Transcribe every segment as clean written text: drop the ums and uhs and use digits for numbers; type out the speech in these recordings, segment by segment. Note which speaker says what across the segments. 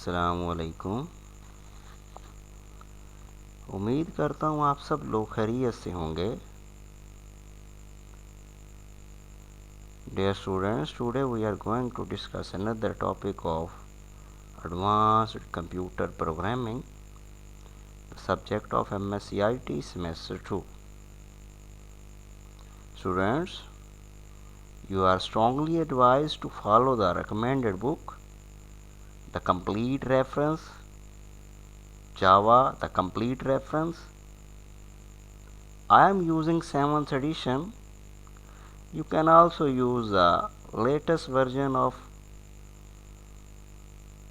Speaker 1: अस्सलामुअलैकुम। उम्मीद करता हूँ आप सब लोग खैरियत से होंगे। Dear students, today we are going to discuss another topic of advanced computer programming, the subject of MSCIT semester 2. Students, you are strongly advised to follow the recommended book, The Complete Reference, Java, The Complete Reference. I am using 7th edition. You can also use the latest version of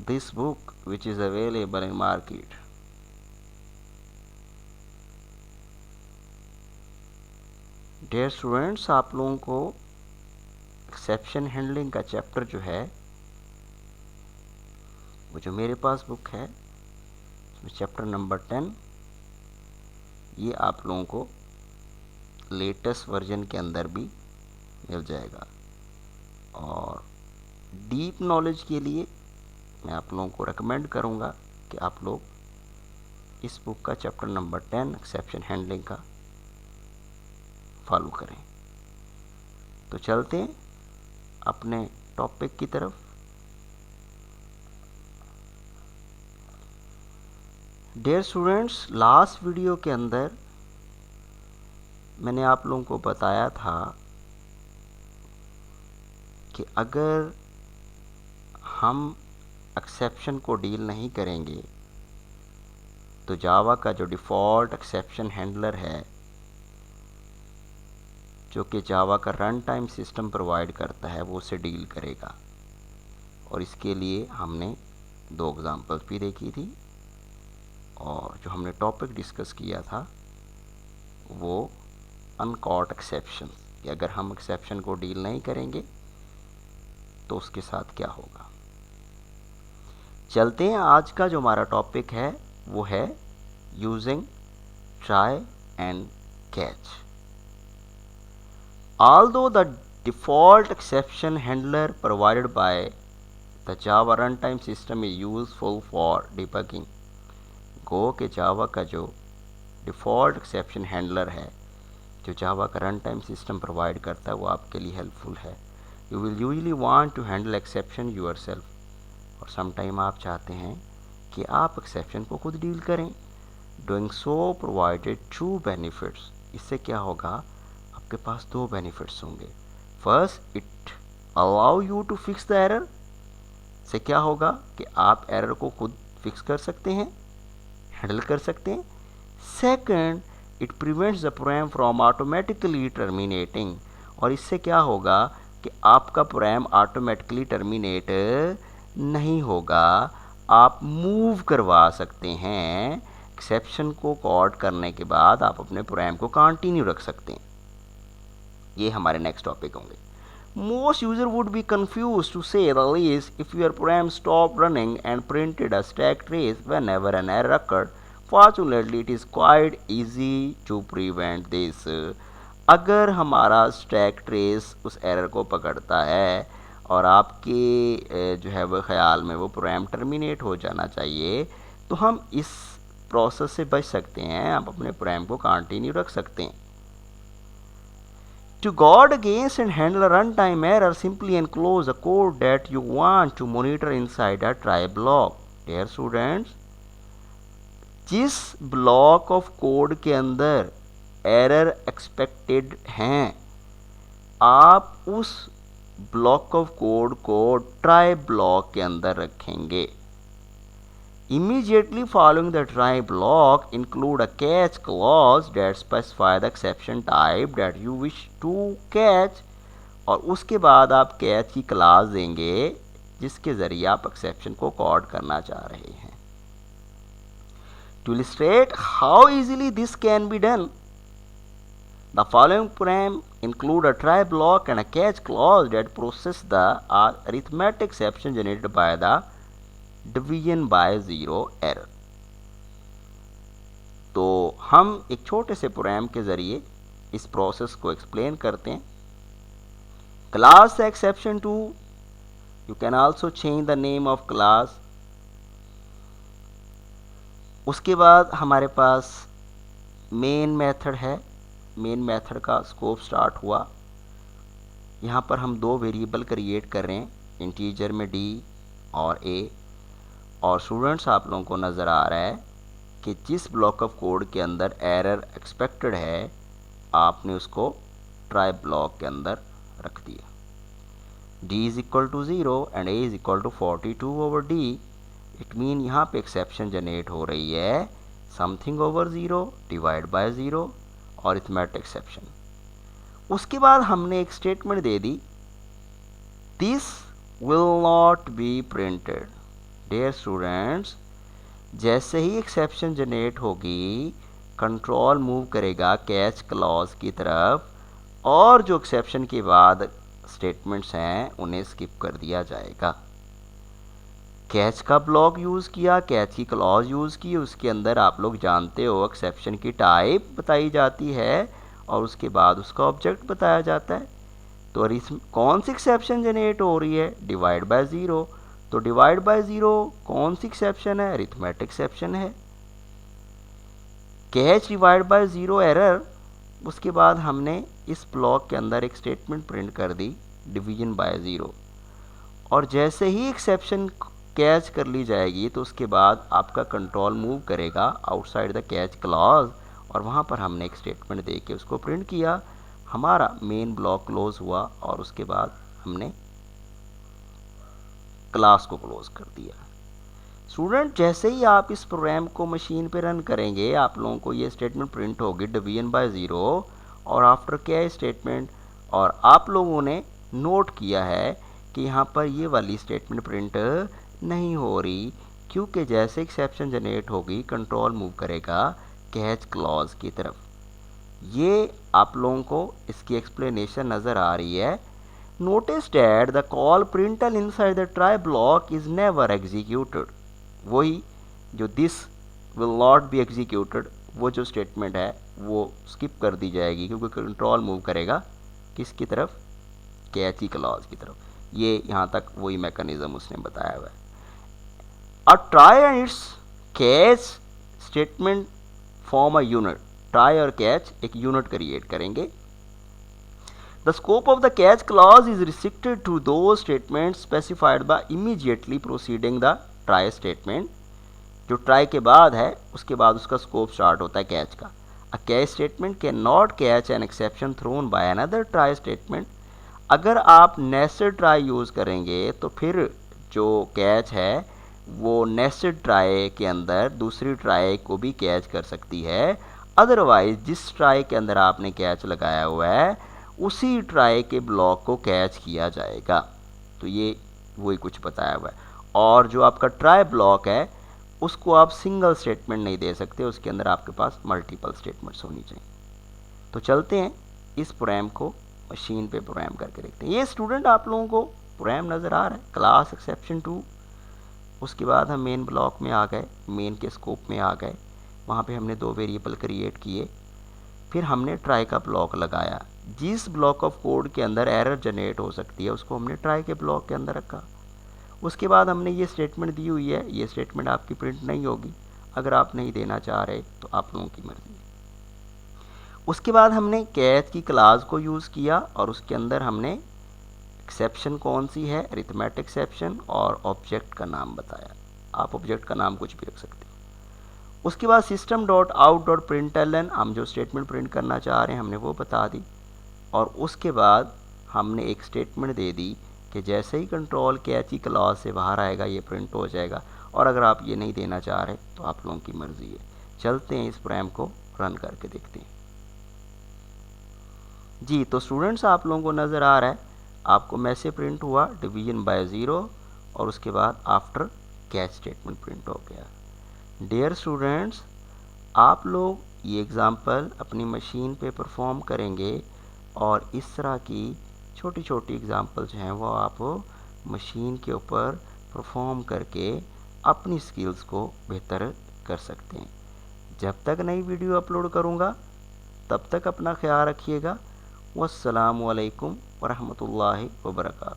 Speaker 1: this book which is available in market. Dear students, आप लोगों को exception handling का chapter जो है वो जो मेरे पास book है उसमें चैप्टर नंबर 10 ये आप लोगों को लेटेस्ट वर्जन के अंदर भी मिल जाएगा। और डीप नॉलेज के लिए मैं आप लोगों को रेकमेंड करूँगा कि आप लोग इस बुक का चैप्टर नंबर 10 एक्सेप्शन हैंडलिंग का फॉलो करें। तो चलते हैं अपने टॉपिक की तरफ। डियर स्टूडेंट्स, लास्ट वीडियो के अंदर मैंने आप लोगों को बताया था कि अगर हम एक्सेप्शन को डील नहीं करेंगे तो जावा का जो डिफ़ॉल्ट एक्सेप्शन हैंडलर है जो कि जावा का रन टाइम सिस्टम प्रोवाइड करता है वो उसे डील करेगा। और इसके लिए हमने 2 एग्जांपल्स भी देखी थी और जो हमने टॉपिक डिस्कस किया था वो अनकॉट एक्सेप्शन, कि अगर हम एक्सेप्शन को डील नहीं करेंगे तो उसके साथ क्या होगा। चलते हैं, आज का जो हमारा टॉपिक है वो है using try and catch. Although the default exception handler provided by the Java runtime system is useful for debugging, गो के जावा का जो डिफ़ॉल्ट एक्सेप्शन हैंडलर है जो जावा का रन टाइम सिस्टम प्रोवाइड करता है वो आपके लिए हेल्पफुल है। You will usually want to handle exception yourself, और समटाइम आप चाहते हैं कि आप एक्सेप्शन को खुद डील करें। Doing so provided 2 benefits. इससे क्या होगा, आपके पास 2 बेनिफिट्स होंगे। First, it allow you to fix the error. से क्या होगा कि आप एरर को खुद फिक्स कर सकते हैं, हैंडल कर सकते हैं। Second, it prevents the program from automatically terminating. और इससे क्या होगा कि आपका प्रोग्राम ऑटोमेटिकली टर्मिनेट नहीं होगा, आप मूव करवा सकते हैं। एक्सेप्शन को कॉल करने के बाद आप अपने प्रोग्राम को कंटिन्यू रख सकते हैं। ये हमारे नेक्स्ट टॉपिक होंगे। Most user would be confused to say the least if your program stopped running and printed a stack trace whenever an error occurred. Fortunately, it is quite easy to prevent this. अगर हमारा stack trace उस error को पकड़ता है और आपके जो है वो ख्याल में वो प्रोग्राम टर्मिनेट हो जाना चाहिए, तो हम इस प्रोसेस से बच सकते हैं, आप अपने प्रोग्राम को कंटिन्यू रख सकते हैं। To guard against and handle a runtime error, simply enclose the code that you want to monitor inside a try block. Dear students, जिस ब्लॉक ऑफ कोड के अंदर एरर एक्सपेक्टेड हैं, आप उस ब्लॉक ऑफ कोड को try block के अंदर रखेंगे। Immediately following the try block, include a catch clause that specifies the exception type that you wish to catch. और उसके बाद आप कैच की क्लास देंगे जिसके ज़रिए आप एक्सेप्शन को कॉड करना चाह रहे हैं। To illustrate how easily this can be done, the following program include a try block and a catch clause that process the arithmetic exception generated by the division bye 0 error. तो हम एक छोटे से programme के ज़रिए इस process को explain करते हैं। Class exception two, you can also change the name of class उसके बाद हमारे पास मेन मेथड है। मेन मेथड का स्कोप स्टार्ट हुआ। यहाँ पर हम दो वेरिएबल क्रिएट कर रहे हैं, इंटीजर में d और a। और स्टूडेंट्स आप लोगों को नज़र आ रहा है कि जिस ब्लॉक ऑफ कोड के अंदर एरर एक्सपेक्टेड है आपने उसको ट्राई ब्लॉक के अंदर रख दिया। d is equal to 0 and a is equal to 42 over d। It mean यहाँ पे एक्सेप्शन जनरेट हो रही है समथिंग ओवर 0 डिवाइड बाय 0 और अरिथमेटिक एक्सेप्शन। उसके बाद हमने एक स्टेटमेंट दे दी, this will not be printed. Dear students, जैसे ही एक्सेप्शन जनरेट होगी कंट्रोल मूव करेगा कैच क्लॉज की तरफ और जो एक्सेप्शन के बाद स्टेटमेंट्स हैं उन्हें स्किप कर दिया जाएगा। कैच का ब्लॉक यूज़ किया, कैच की क्लॉज यूज़ की, उसके अंदर आप लोग जानते हो एक्सेप्शन की टाइप बताई जाती है और उसके बाद उसका ऑब्जेक्ट बताया जाता है। तो कौन सी एक्सेप्शन जनरेट हो रही है? Divide by 0। तो डिवाइड बाय 0 कौन सी एक्सेप्शन है? अरिथमेटिक एक्सेप्शन है। Catch divide by 0 error. उसके बाद हमने इस ब्लॉक के अंदर एक स्टेटमेंट प्रिंट कर दी, डिवीजन बाय 0। और जैसे ही एक्सेप्शन कैच कर ली जाएगी तो उसके बाद आपका कंट्रोल मूव करेगा आउटसाइड द कैच क्लॉज और वहाँ पर हमने एक स्टेटमेंट दे के उसको प्रिंट किया। हमारा मेन ब्लॉक क्लोज हुआ और उसके बाद हमने क्लास को क्लोज कर दिया। स्टूडेंट, जैसे ही आप इस प्रोग्राम को मशीन पे रन करेंगे आप लोगों को ये स्टेटमेंट प्रिंट होगी डिवीजन बाय 0 और आफ्टर कैच स्टेटमेंट। और आप लोगों ने नोट किया है कि यहाँ पर ये वाली स्टेटमेंट प्रिंट नहीं हो रही क्योंकि जैसे एक्सेप्शन जनरेट होगी कंट्रोल मूव करेगा कैच क्लॉज की तरफ। ये आप लोगों को इसकी एक्सप्लेनेशन नज़र आ रही है। Notice that the call प्रिंटल inside the try block is never executed. वही जो this will not be executed वो जो स्टेटमेंट है वो स्किप कर दी जाएगी क्योंकि कंट्रोल मूव करेगा किसकी तरफ? कैच की क्लॉज की तरफ। ये यहाँ तक वही मैकेनिज्म उसने बताया हुआ है। A try and its catch statement form a unit। try और catch एक यूनिट क्रिएट करेंगे। The scope of the catch clause is restricted to those statements specified by immediately preceding the try statement। जो try के बाद है उसके बाद उसका स्कोप स्टार्ट होता है कैच का। A catch statement cannot catch an exception thrown by another try statement। अगर आप nested try यूज़ करेंगे तो फिर जो कैच है वो नेस्टेड ट्राई के अंदर दूसरी ट्राई को भी कैच कर सकती है। अदरवाइज जिस ट्राई के अंदर आपने कैच लगाया हुआ है उसी ट्राई के ब्लॉक को कैच किया जाएगा। तो ये वही कुछ बताया हुआ है। और जो आपका ट्राई ब्लॉक है उसको आप सिंगल स्टेटमेंट नहीं दे सकते, उसके अंदर आपके पास मल्टीपल स्टेटमेंट्स होनी चाहिए। तो चलते हैं इस प्रोग्राम को मशीन पे प्रोग्राम करके देखते हैं। ये स्टूडेंट आप लोगों को प्रोग्राम नज़र आ रहा है, क्लास एक्सेप्शन 2। उसके बाद हम मेन ब्लॉक में आ गए, मेन के स्कोप में आ गए। वहाँ पे हमने दो वेरिएबल क्रिएट किए, फिर हमने ट्राई का ब्लॉक लगाया। जिस ब्लॉक ऑफ कोड के अंदर एरर जनरेट हो सकती है उसको हमने ट्राई के ब्लॉक के अंदर रखा। उसके बाद हमने ये स्टेटमेंट दी हुई है, ये स्टेटमेंट आपकी प्रिंट नहीं होगी। अगर आप नहीं देना चाह रहे तो आप लोगों की मर्जी। उसके बाद हमने कैच की क्लास को यूज़ किया और उसके अंदर हमने एक्सेप्शन कौन सी है? अरिथमेटिक एक्सेप्शन, और ऑब्जेक्ट का नाम बताया। आप ऑब्जेक्ट का नाम कुछ भी रख सकते हो। उसके बाद system dot out dot println, हम जो स्टेटमेंट प्रिंट करना चाह रहे हैं हमने वो बता दी। और उसके बाद हमने एक स्टेटमेंट दे दी कि जैसे ही कंट्रोल कैच की क्लॉज से बाहर आएगा ये प्रिंट हो जाएगा। और अगर आप ये नहीं देना चाह रहे तो आप लोगों की मर्ज़ी है। चलते हैं इस प्रोग्राम को रन करके देखते हैं। जी तो स्टूडेंट्स आप लोगों को नज़र आ रहा है, आपको मैसेज प्रिंट हुआ डिवीजन बाय 0 और उसके बाद आफ्टर कैच स्टेटमेंट प्रिंट हो गया। डियर स्टूडेंट्स, आप लोग ये एग्ज़ाम्पल अपनी मशीन पे परफॉर्म करेंगे और इस तरह की छोटी छोटी एग्ज़ाम्पल जो हैं वो आप मशीन के ऊपर परफॉर्म करके अपनी स्किल्स को बेहतर कर सकते हैं। जब तक नई वीडियो अपलोड करूँगा तब तक अपना ख्याल रखिएगा। वस्सलामु अलैकुम वरहमतुल्लाहि वबरकातुहू।